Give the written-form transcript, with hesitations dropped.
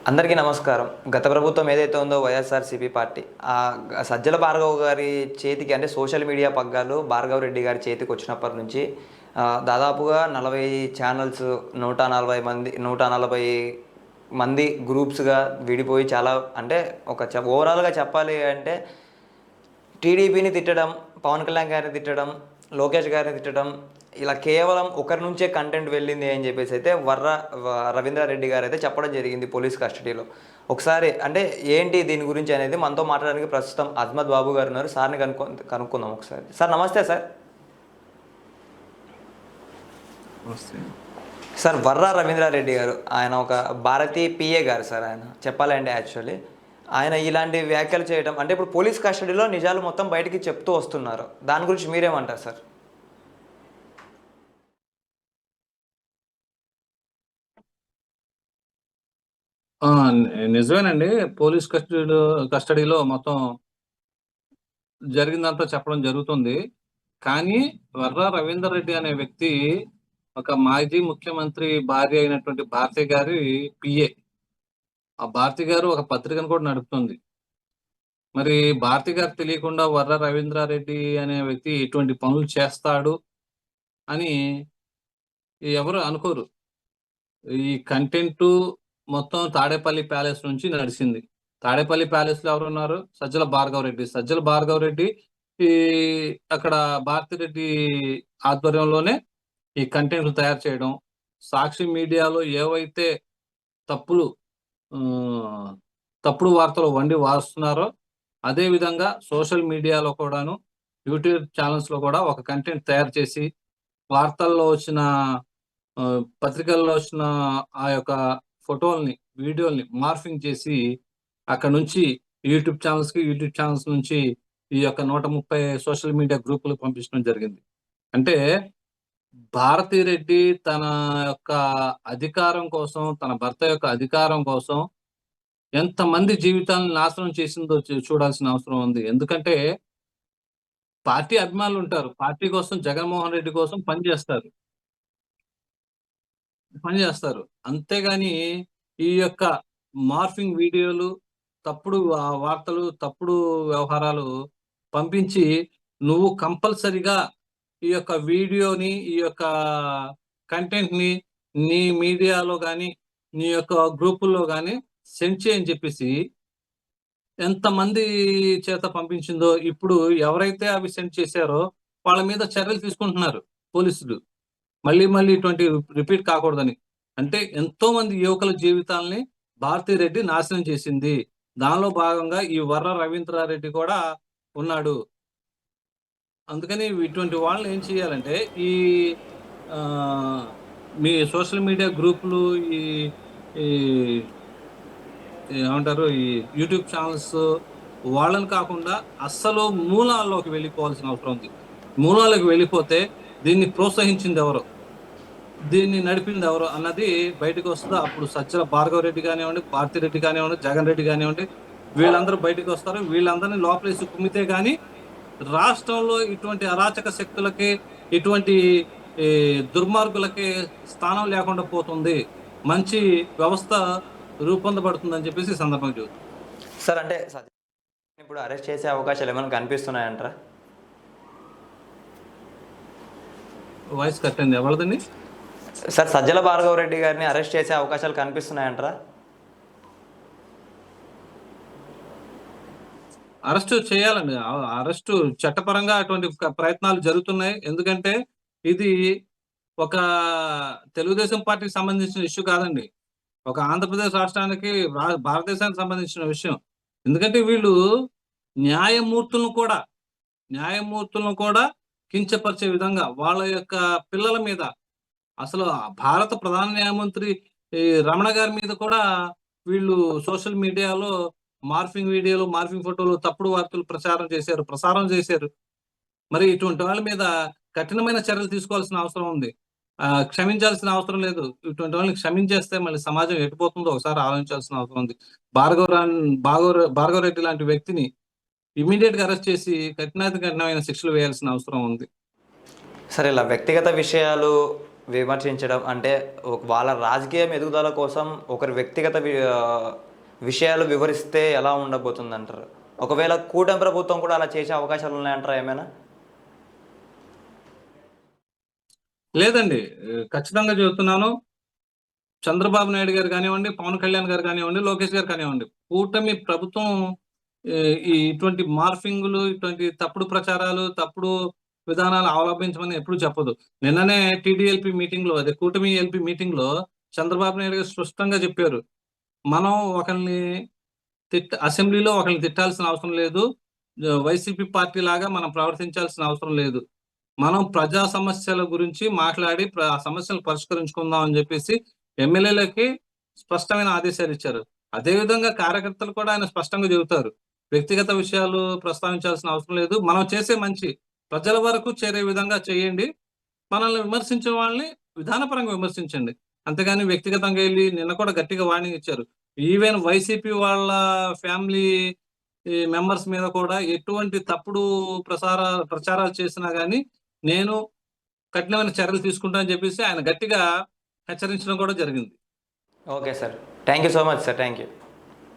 అందరికీ నమస్కారం. గత ప్రభుత్వం ఏదైతే ఉందో వైఎస్ఆర్‌సీపీ పార్టీ, సజ్జల భార్గవ్ గారి చేతికి అంటే సోషల్ మీడియా పగ్గాలు భార్గవ్ రెడ్డి గారి చేతికొచ్చినప్పటి నుంచి దాదాపుగా 40 ఛానల్స్ 140 మంది 140 మంది గ్రూప్స్‌గా విడిపోయి చాలా అంటే ఓవరాల్‌గా చెప్పాలి అంటే టీడీపీని తిట్టడం, పవన్ కళ్యాణ్ గారిని తిట్టడం, లోకేష్ గారిని తిట్టడం, ఇలా కేవలం ఒకరి నుంచే కంటెంట్ వెళ్ళింది అని చెప్పేసి అయితే రవీంద్రారెడ్డి గారు అయితే చెప్పడం జరిగింది పోలీస్ కస్టడీలో. ఒకసారి అంటే ఏంటి దీని గురించి అనేది మనతో మాట్లాడడానికి ప్రస్తుతం అజ్మద్ బాబు గారు ఉన్నారు. సార్ని కనుక్కుందాం ఒకసారి. సార్ నమస్తే సార్. సార్ రవీంద్రారెడ్డి గారు ఆయన ఒక భారతీయ పిఏ గారు సార్. ఆయన చెప్పాలంటే యాక్చువల్లీ ఆయన ఇలాంటి వ్యాఖ్యలు చేయడం అంటే ఇప్పుడు పోలీస్ కస్టడీలో నిజాలు మొత్తం బయటికి చెప్తూ వస్తున్నారు. దాని గురించి మీరేమంటారు సార్? నిజమేనండి. పోలీస్ కస్టడీలో మొత్తం జరిగిందంతా చెప్పడం జరుగుతుంది. కానీ రవీందర్ రెడ్డి అనే వ్యక్తి ఒక మాజీ ముఖ్యమంత్రి భార్య అయినటువంటి భారతి గారి పిఏ. ఆ భారతి గారు ఒక పత్రికను కూడా నడుపుతుంది. మరి భారతి గారు తెలియకుండా రవీంద్రారెడ్డి అనే వ్యక్తి ఇటువంటి పనులు చేస్తాడు అని ఎవరు అనుకోరు. ఈ కంటెంట్ మొత్తం తాడేపల్లి ప్యాలెస్ నుంచి నడిచింది. తాడేపల్లి ప్యాలెస్ లో ఎవరున్నారు? సజ్జల భార్గవ్ రెడ్డి. సజ్జల భార్గవ్ రెడ్డి ఈ అక్కడ భారతిరెడ్డి ఆధ్వర్యంలోనే ఈ కంటెంట్ తయారు చేయడం, సాక్షి మీడియాలో ఏవైతే తప్పుడు వార్తలు వండి వారుస్తున్నారో అదే విధంగా సోషల్ మీడియాలో కూడాను యూట్యూబ్ ఛానల్స్ లో కూడా ఒక కంటెంట్ తయారు చేసి వార్తల్లో వచ్చిన పత్రికల్లో వచ్చిన ఆ యొక్క ఫోటోల్ని వీడియోల్ని మార్ఫింగ్ చేసి అక్కడ నుంచి యూట్యూబ్ ఛానల్స్ నుంచి ఈ యొక్క 130 సోషల్ మీడియా గ్రూపులు పంపించడం జరిగింది. అంటే భారతిరెడ్డి తన యొక్క అధికారం కోసం, తన భర్త యొక్క అధికారం కోసం ఎంతమంది జీవితాలను నాశనం చేసిందో చూడాల్సిన అవసరం ఉంది. ఎందుకంటే పార్టీ అభిమానులు ఉంటారు, పార్టీ కోసం, జగన్మోహన్ రెడ్డి కోసం పనిచేస్తారు. అంతేగాని ఈ యొక్క మార్ఫింగ్ వీడియోలు, తప్పుడు వార్తలు, తప్పుడు వ్యవహారాలు పంపించి నువ్వు కంపల్సరిగా ఈ యొక్క వీడియోని, ఈ యొక్క కంటెంట్ ని నీ మీడియాలో కానీ నీ యొక్క గ్రూపుల్లో కానీ సెండ్ చేయని చెప్పేసి ఎంతమంది చేత పంపించిందో ఇప్పుడు ఎవరైతే అవి సెండ్ చేశారో వాళ్ళ మీద చర్యలు తీసుకుంటున్నారు పోలీసులు. మళ్ళీ ఇటువంటి రిపీట్ కాకూడదని. అంటే ఎంతో మంది యువకుల జీవితాలని భారతిరెడ్డి నాశనం చేసింది. దానిలో భాగంగా ఈ రవీంద్రారెడ్డి కూడా ఉన్నాడు. అందుకని ఇటువంటి వాళ్ళని ఏం చేయాలంటే ఈ మీ సోషల్ మీడియా గ్రూపులు, ఈ ఏమంటారు, ఈ యూట్యూబ్ ఛానల్స్ వాళ్ళని కాకుండా అస్సలు మూలాల్లోకి వెళ్ళిపోవాల్సిన అవసరం ఉంది. మూలాలకు వెళ్ళిపోతే దీన్ని ప్రోత్సహించింది ఎవరు, దీన్ని నడిపింది ఎవరు అన్నది బయటకు వస్తుందో అప్పుడు సజ్జల భార్గవ్ రెడ్డి కానివ్వండి, భారతిరెడ్డి కానివ్వండి, జగన్ రెడ్డి కానివ్వండి, వీళ్ళందరూ బయటకు వస్తారు. వీళ్ళందరినీ లోపలేసి కుమ్మితే కానీ రాష్ట్రంలో ఇటువంటి అరాచక శక్తులకి, ఇటువంటి దుర్మార్గులకి స్థానం లేకుండా పోతుంది, మంచి వ్యవస్థ రూపొందబడుతుందని చెప్పేసి ఈ సందర్భంగా చెబుతుంది. సార్ అంటే ఇప్పుడు అరెస్ట్ చేసే అవకాశాలు ఏమైనా కనిపిస్తున్నాయంటారా? వాయిస్ కట్ అయింది, ఎవరిదండి సార్? సజ్జల భార్గవ్ రెడ్డి గారిని అరెస్ట్ చేసే అవకాశాలు కనిపిస్తున్నాయంటారా? అరెస్టు చేయాలండి. అరెస్టు చట్టపరంగా అటువంటి ప్రయత్నాలు జరుగుతున్నాయి. ఎందుకంటే ఇది ఒక తెలుగుదేశం పార్టీకి సంబంధించిన ఇష్యూ కాదండి, ఒక ఆంధ్రప్రదేశ్ రాష్ట్రానికి, భారతదేశానికి సంబంధించిన విషయం. ఎందుకంటే వీళ్ళు న్యాయమూర్తులను కూడా కించపరిచే విధంగా వాళ్ళ యొక్క పిల్లల మీద, అసలు భారత ప్రధాన న్యాయమంత్రి రమణ గారి మీద కూడా వీళ్ళు సోషల్ మీడియాలో మార్ఫింగ్ వీడియోలు, మార్ఫింగ్ ఫోటోలు, తప్పుడు వార్తలు ప్రసారం చేశారు. మరి ఇటువంటి వాళ్ళ మీద కఠినమైన చర్యలు తీసుకోవాల్సిన అవసరం ఉంది. క్షమించాల్సిన అవసరం లేదు. ఇటువంటి వాళ్ళని క్షమించేస్తే మళ్ళీ సమాజం ఎటుపోతుందో ఒకసారి ఆలోచించాల్సిన అవసరం ఉంది. భార్గవ్ రెడ్డి లాంటి వ్యక్తిని ఇమీడియట్ గా అరెస్ట్ చేసి కఠినమైన శిక్షలు వేయాల్సిన అవసరం ఉంది. సరే, ఇలా వ్యక్తిగత విషయాలు విమర్శించడం అంటే వాళ్ళ రాజకీయం ఎదుగుదల కోసం ఒకరి వ్యక్తిగత విషయాలు వివరిస్తే ఎలా ఉండబోతుందంటారు? ఒకవేళ కూటమి ప్రభుత్వం కూడా అలా చేసే అవకాశాలు ఉన్నాయంటారా ఏమైనా? లేదండి. ఖచ్చితంగా చెబుతున్నాను. చంద్రబాబు నాయుడు గారు కానివ్వండి, పవన్ కళ్యాణ్ గారు కానివ్వండి, లోకేష్ గారు కానివ్వండి, కూటమి ప్రభుత్వం ఇటువంటి మార్ఫింగులు, ఇటువంటి తప్పుడు ప్రచారాలు, తప్పుడు విధానాలు అవలంబించమని ఎప్పుడు చెప్పదు. నిన్ననే టీడీఎల్పీ మీటింగ్‌లో, అదే కూటమి ఎల్పీ మీటింగ్‌లో చంద్రబాబు నాయుడు గారు స్పష్టంగా చెప్పారు. మనం ఒకళ్ళని అసెంబ్లీలో ఒకళ్ళని తిట్టాల్సిన అవసరం లేదు. వైసీపీ పార్టీ లాగా మనం ప్రవర్తించాల్సిన అవసరం లేదు. మనం ప్రజా సమస్యల గురించి మాట్లాడి ఆ సమస్యలు పరిష్కరించుకుందాం అని చెప్పేసి ఎమ్మెల్యేలకి స్పష్టమైన ఆదేశాలు ఇచ్చారు. అదే విధంగా కార్యకర్తలు కూడా ఆయన స్పష్టంగా చెబుతారు. వ్యక్తిగత విషయాలు ప్రస్తావించాల్సిన అవసరం లేదు. మనం చేసే మంచి ప్రజల వరకు చేరే విధంగా చేయండి. మనల్ని విమర్శించిన వాళ్ళని విధానపరంగా విమర్శించండి. అంతేగాని వ్యక్తిగతంగా ఎళ్లి నిన్న కూడా గట్టిగా వార్నింగ్ ఇచ్చారు. ఈవెన్ వైసీపీ వాళ్ళ ఫ్యామిలీ మెంబర్స్ మీద కూడా ఎటువంటి తప్పుడు ప్రచారాలు చేసినా గాని నేను కఠినమైన చర్యలు తీసుకుంటా అని చెప్పేసి ఆయన గట్టిగా హెచ్చరించడం కూడా జరిగింది. Okay sir. Thank you so much sir. Thank you.